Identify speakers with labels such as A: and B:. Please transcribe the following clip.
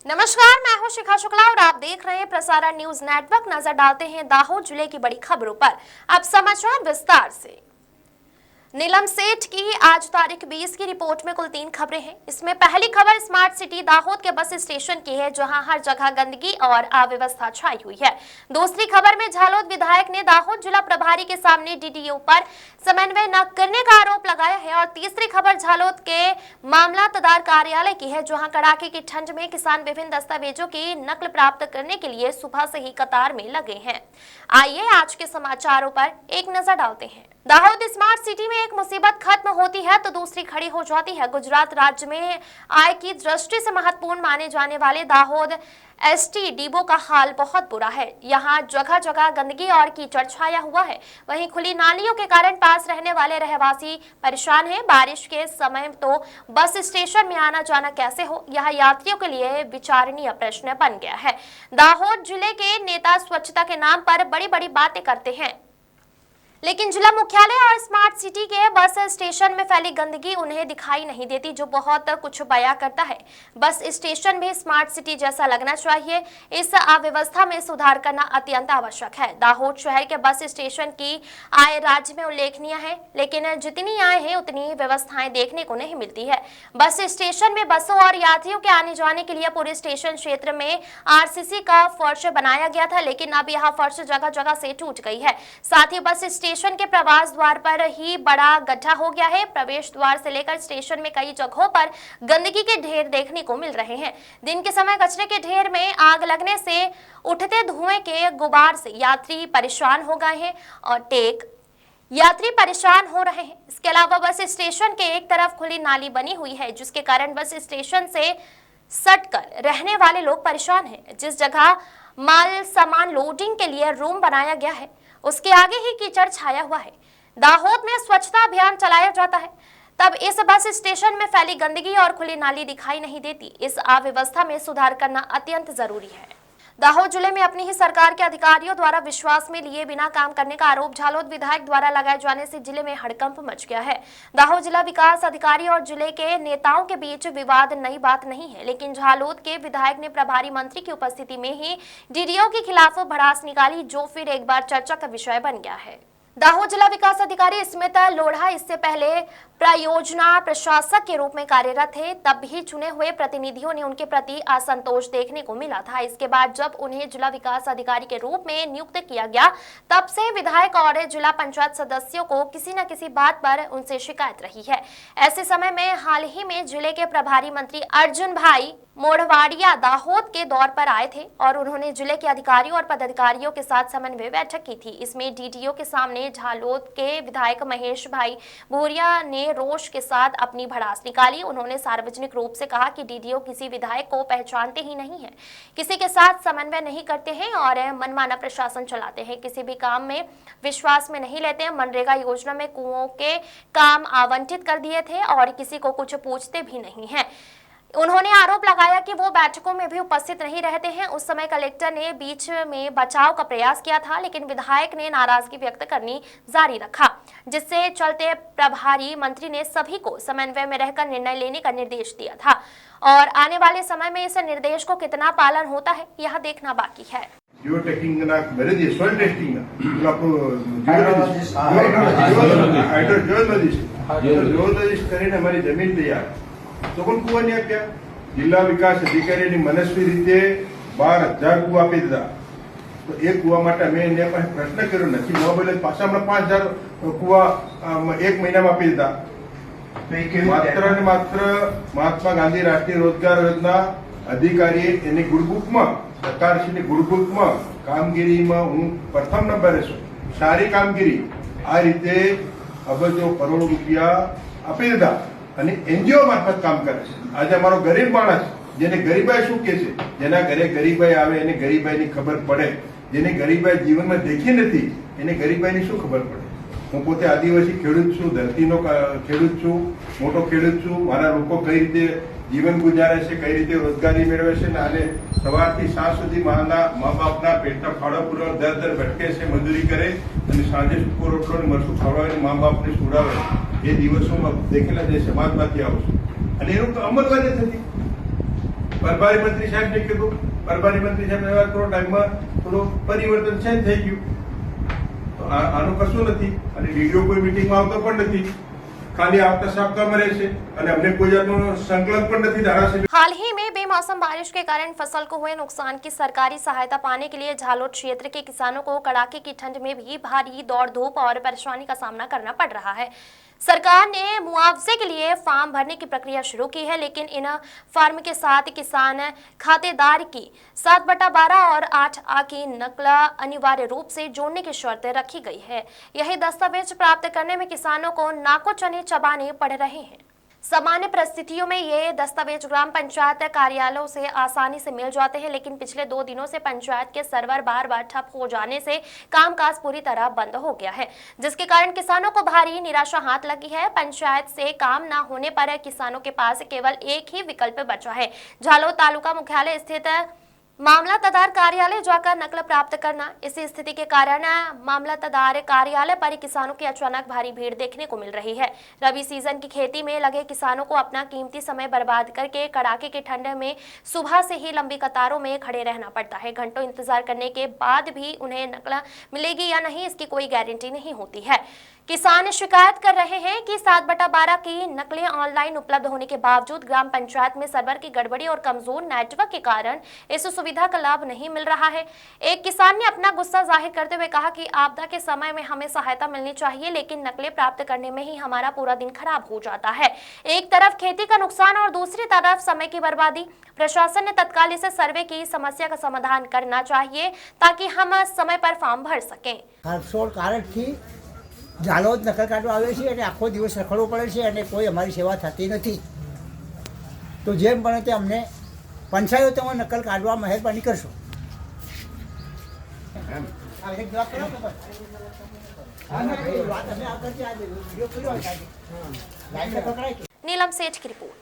A: नमस्कार, मैं हूं शिखा शुक्ला और आप देख रहे हैं प्रसारण न्यूज नेटवर्क। नजर डालते हैं दाहोद जिले की बड़ी खबरों पर। अब समाचार विस्तार से। नीलम सेठ की आज तारीख 20 की रिपोर्ट में कुल 3 खबरें हैं। इसमें पहली खबर स्मार्ट सिटी दाहोद के बस स्टेशन की है, जहां हर जगह गंदगी और अव्यवस्था छाई हुई है। दूसरी खबर में झालोद विधायक ने दाहोद जिला प्रभारी के सामने डीडीओ पर समन्वय न करने का आरोप लगाया है। और तीसरी खबर झालोद के मामलतदार कार्यालय की है, जहां कड़ाके की ठंड में किसान विभिन्न दस्तावेजों की नकल प्राप्त करने के लिए सुबह से ही कतार में लगे हैं। आइए आज के समाचारों पर एक नजर डालते हैं। दाहोद स्मार्ट सिटी में एक मुसीबत खत्म होती है तो दूसरी खड़ी हो जाती है। गुजरात राज्य में आय की दृष्टि से महत्वपूर्ण माने जाने वाले दाहोद एसटी डिपो का हाल बहुत बुरा है। यहाँ जगह जगह गंदगी और कीचड़ छाया हुआ है। वहीं खुली नालियों के कारण पास रहने वाले रहवासी परेशान हैं। बारिश के समय तो बस स्टेशन में आना जाना कैसे हो, यह यात्रियों के लिए विचारणीय प्रश्न बन गया है। दाहोद जिले के नेता स्वच्छता के नाम पर बड़ी बड़ी बातें करते हैं, लेकिन जिला मुख्यालय और स्मार्ट सिटी के बस स्टेशन में फैली गंदगी उन्हें दिखाई नहीं देती, जो बहुत कुछ बयां करता है। बस स्टेशन भी स्मार्ट सिटी जैसा लगना चाहिए। इस अव्यवस्था में सुधार करना अत्यंत आवश्यक है। दाहोद शहर के बस स्टेशन की आय राज्य में उल्लेखनीय है, लेकिन जितनी आय है उतनी व्यवस्थाएं देखने को नहीं मिलती है। बस स्टेशन में बसों और यात्रियों के आने जाने के लिए पूरे स्टेशन क्षेत्र में आरसीसी का फर्श बनाया गया था, लेकिन अब यह फर्श जगह जगह से टूट गई है। साथ ही बस स्टेशन के प्रवेश द्वार पर ही बड़ा गड्ढा हो गया है। प्रवेश द्वार से लेकर स्टेशन में कई जगहों पर गंदगी के ढेर देखने को मिल रहे हैं। दिन के समय कचरे के ढेर में आग लगने से उठते धुएं के गुबार से यात्री परेशान हो गए हैं और यात्री परेशान हो रहे हैं। इसके अलावा बस स्टेशन के एक तरफ खुली नाली बनी हुई है, जिसके कारण बस स्टेशन से सटकर रहने वाले लोग परेशान हैं। जिस जगह माल सामान लोडिंग के लिए रूम बनाया गया है, उसके आगे ही कीचड़ छाया हुआ है। दाहोद में स्वच्छता अभियान चलाया जाता है, तब इस बस स्टेशन में फैली गंदगी और खुली नाली दिखाई नहीं देती। इस अव्यवस्था में सुधार करना अत्यंत जरूरी है। दाहोद जिले में अपनी ही सरकार के अधिकारियों द्वारा विश्वास में लिए बिना काम करने का आरोप झालोद विधायक द्वारा लगाए जाने से जिले में हड़कंप मच गया है। दाहोद जिला विकास अधिकारी और जिले के नेताओं के बीच विवाद नई बात नहीं है, लेकिन झालोद के विधायक ने प्रभारी मंत्री की उपस्थिति में ही डीडीओ के खिलाफ भड़ास निकाली, जो फिर एक बार चर्चा का विषय बन गया है। दाहोद जिला विकास अधिकारी स्मित लोढ़ा इससे पहले प्रयोजना प्रशासक के रूप में कार्यरत थे। तब भी चुने हुए प्रतिनिधियों ने उनके प्रति असंतोष देखने को मिला था। इसके बाद जब उन्हें जिला विकास अधिकारी के रूप में नियुक्त किया गया, तब से विधायक और जिला पंचायत सदस्यों को किसी न किसी बात पर उनसे शिकायत रही है। ऐसे समय में हाल ही में जिले के प्रभारी मंत्री अर्जुन भाई मोढ़वाड़िया दाहोद के दौर पर आए थे और उन्होंने जिले के अधिकारियों और पदाधिकारियों के साथ समन्वय बैठक की थी। इसमें डीडीओ के सामने झालोद के विधायक महेश भाई भूरिया ने रोष के साथ अपनी भड़ास निकाली। उन्होंने सार्वजनिक रूप से कहा कि डीडीओ किसी विधायक को पहचानते ही नहीं है, किसी के साथ समन्वय नहीं करते हैं और मनमाना प्रशासन चलाते हैं, किसी भी काम में विश्वास में नहीं लेते हैं। मनरेगा योजना में कुओं के काम आवंटित कर दिए थे और किसी को कुछ पूछते भी नहीं है। उन्होंने आरोप लगाया कि वो बैठकों में भी उपस्थित नहीं रहते हैं। उस समय कलेक्टर ने बीच में बचाव का प्रयास किया था, लेकिन विधायक ने नाराजगी व्यक्त करनी जारी रखा, जिससे चलते प्रभारी मंत्री ने सभी को समन्वय में रहकर निर्णय लेने का निर्देश दिया था और आने वाले समय में इस निर्देश को कितना पालन होता है यह देखना बाकी है।
B: जियो टेस्टिंग ना मेरे दिए सोइल टेस्टिंग ना आपको जियोलॉजिस्ट કરીને हमारी जमीन तैयार तो कोण કુવાની આપ્યા જિલ્લા વિકાસ અધિકારીની મનસ્વી રીતે 12,000 કુવા આપી દીધા તો એ કુવા માટે અમે એને પાસે પ્રશ્ન કર્યો નથી મોબાઈલ પાછા હમણાં 5,000 કુવા એક મહિનામાં આપી દીધા માત્ર ને માત્ર મહાત્મા ગાંધી રાષ્ટ્રીય રોજગાર યોજના અધિકારીએ એની ગુડબુકમાં સરકારશ્રીની ગુડબુકમાં કામગીરીમાં હું પ્રથમ નંબરે છું સારી કામગીરી આ રીતે અબજો કરોડ રૂપિયા આપી દીધા અને એનજીઓ મારફત કામ કરે છે। આજે અમારો ગરીબ માણસ જેને ગરીબાઈ શું કે છે, જેના ઘરે ગરીબાઈ આવે એને ગરીબાઈની ખબર પડે, જેને ગરીબાઈ જીવનમાં દેખી નથી એને ગરીબાઈની શું ખબર પડે। હું પોતે આદિવાસી ખેડૂત છું, ધરતીનો ખેડૂત છું, મોટો ખેડૂત છું। મારા લોકો કઈ રીતે જીવન ગુજારે છે, કઈ રીતે રોજગારી મેળવે છે અને સવારથી સાંજ સુધી મા બાપના પેટના ફાળો પૂરવા દર ભટકે છે, મજૂરી કરે અને સાંજે સૂકો રોટલો ને મરચું ખવડાવીને મા બાપને સુડાવે। એ દિવસોમાં દેખેલા જે સમાજમાંથી આવું છું અને એનું તો અમલવારી થતી પ્રભારી મંત્રી સાહેબને કીધું, પ્રભારી મંત્રી સાહેબને વાત કરો ટાઈમમાં થોડો પરિવર્તન ચેન્જ થઈ ગયું. તો આનું કશું નથી. અને ડીડીઓ કોઈ મીટિંગમાં આવતો પણ નથી, खाली आपका साप्ताह में रहશે અને અમને કોઈ જાતનો સંકલ્પ પણ નથી ધારાસભ્ય.
A: हाल ही में बेमौसम बारिश के कारण फसल को हुए नुकसान की सरकारी सहायता पाने के लिए झालोद क्षेत्र के किसानों को कड़ाके की ठंड में भी भारी दौड़ धूप और परेशानी का सामना करना पड़ रहा है. सरकार ने मुआवजे के लिए फॉर्म भरने की प्रक्रिया शुरू की है, लेकिन इन फॉर्म के साथ किसान खातेदार की 7/12 और 8A की नकल अनिवार्य रूप से जोड़ने की शर्तें रखी गई है. यही दस्तावेज प्राप्त करने में किसानों को नाको चने चबाने पड़ रहे हैं. सामान्य परिस्थितियों में ये दस्तावेज ग्राम पंचायत कार्यालयों से आसानी से मिल जाते हैं, लेकिन पिछले 2 दिनों से पंचायत के सर्वर बार-बार ठप हो जाने से कामकाज पूरी तरह बंद हो गया है, जिसके कारण किसानों को भारी निराशा हाथ लगी है. पंचायत से काम न होने पर किसानों के पास केवल एक ही विकल्प बचा है, झालोद तालुका मुख्यालय स्थित मामलतदार कार्यालय जाकर नकल प्राप्त करना. इसी स्थिति के कारण मामलतदार कार्यालय पर किसानों की अचानक भारी भीड़ देखने को मिल रही है. रबी सीजन की खेती में लगे किसानों को अपना कीमती समय बर्बाद करके कड़ाके की ठंड में सुबह से ही लंबी कतारों में खड़े रहना पड़ता है. घंटों इंतजार करने के बाद भी उन्हें नकल मिलेगी या नहीं, इसकी कोई गारंटी नहीं होती है. किसान शिकायत कर रहे हैं कि 7/12 की नकलें ऑनलाइन उपलब्ध होने के बावजूद ग्राम पंचायत में सर्वर की गड़बड़ी और कमजोर नेटवर्क के कारण इस सुविधा का लाभ नहीं मिल रहा है. एक किसान ने अपना गुस्सा जाहिर करते हुए कहा कि आपदा के समय में हमें सहायता मिलनी चाहिए, लेकिन नकलें प्राप्त करने में ही हमारा पूरा दिन खराब हो जाता है. एक तरफ खेती का नुकसान और दूसरी तरफ समय की बर्बादी. प्रशासन ने तत्काल इस सर्वे की समस्या का समाधान करना चाहिए ताकि हम समय पर फॉर्म भर सकें.
C: झालोद नकल काढવા આવે છે અને આખો દિવસ રખડવો પડે છે અને કોઈ અમારી સેવા થતી નથી. તો જેમ બને તે અમને પંચાયતોમાં નકલ કાઢવા મહેરબાની કરશો.
A: नीलम सेठ की रिपोर्ट.